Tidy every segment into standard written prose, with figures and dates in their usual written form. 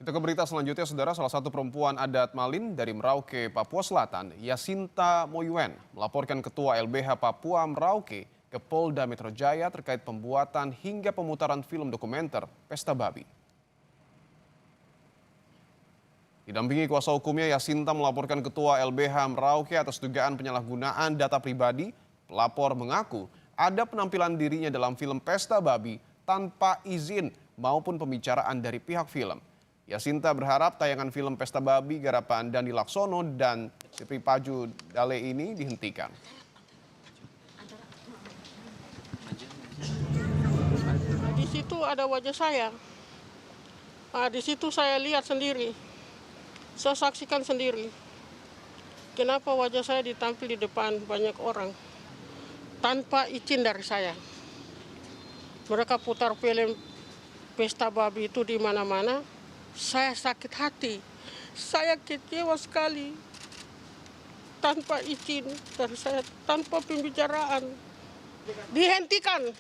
Kita ke berita selanjutnya, saudara. Salah satu perempuan adat Malin dari Merauke, Papua Selatan, Yasinta Moyuen, melaporkan Ketua LBH Papua Merauke ke Polda Metro Jaya terkait pembuatan hingga pemutaran film dokumenter Pesta Babi. Didampingi kuasa hukumnya, Yasinta melaporkan Ketua LBH Merauke atas dugaan penyalahgunaan data pribadi. Pelapor mengaku ada penampilan dirinya dalam film Pesta Babi tanpa izin maupun pembicaraan dari pihak film. Yasinta berharap tayangan film Pesta Babi garapan Dandi Laksono dan Sipri Paju Dale ini dihentikan. Di situ ada wajah saya. Di situ saya lihat sendiri. Saya saksikan sendiri. Kenapa wajah saya ditampil di depan banyak orang tanpa izin dari saya. Mereka putar film Pesta Babi itu di mana-mana. Saya sakit hati, saya kecewa sekali, tanpa izin dari saya, tanpa pembicaraan. Dihentikan,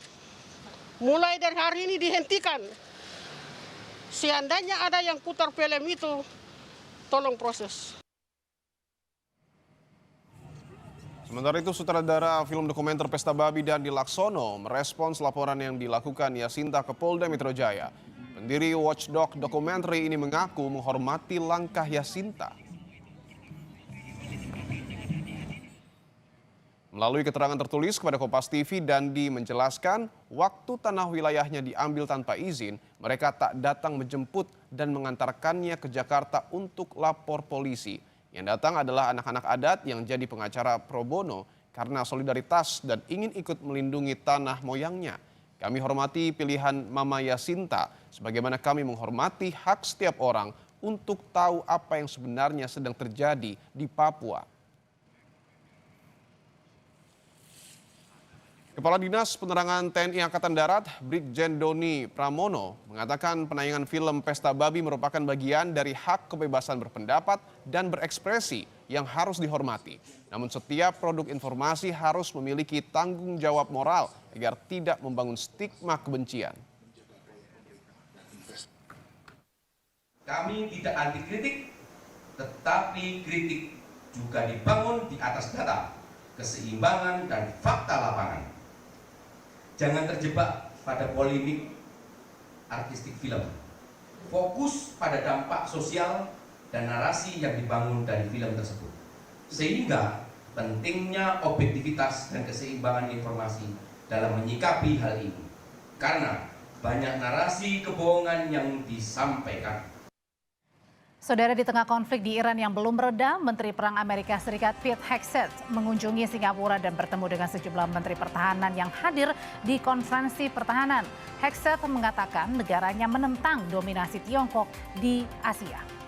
mulai dari hari ini dihentikan. Seandainya ada yang putar film itu, tolong proses. Sementara itu, sutradara film dokumenter Pesta Babi Dandi Laksono merespons laporan yang dilakukan Yasinta ke Polda Metro Jaya. Pendiri Watchdog Documentary ini mengaku menghormati langkah Yasinta. Melalui keterangan tertulis kepada Kompas TV, Dandi menjelaskan waktu tanah wilayahnya diambil tanpa izin, mereka tak datang menjemput dan mengantarkannya ke Jakarta untuk lapor polisi. Yang datang adalah anak-anak adat yang jadi pengacara pro bono karena solidaritas dan ingin ikut melindungi tanah moyangnya. Kami hormati pilihan Mama Yasinta, sebagaimana kami menghormati hak setiap orang untuk tahu apa yang sebenarnya sedang terjadi di Papua. Kepala Dinas Penerangan TNI Angkatan Darat, Brigjen Doni Pramono, mengatakan penayangan film Pesta Babi merupakan bagian dari hak kebebasan berpendapat dan berekspresi yang harus dihormati. Namun setiap produk informasi harus memiliki tanggung jawab moral agar tidak membangun stigma kebencian. Kami tidak anti kritik, tetapi kritik juga dibangun di atas data, keseimbangan dan fakta lapangan. Jangan terjebak pada polemik artistik film. Fokus pada dampak sosial dan narasi yang dibangun dari film tersebut. Sehingga pentingnya objektivitas dan keseimbangan informasi dalam menyikapi hal ini. Karena banyak narasi kebohongan yang disampaikan. Saudara, di tengah konflik di Iran yang belum reda, Menteri Perang Amerika Serikat Pete Hegseth mengunjungi Singapura dan bertemu dengan sejumlah Menteri Pertahanan yang hadir di konferensi pertahanan. Hegseth mengatakan negaranya menentang dominasi Tiongkok di Asia.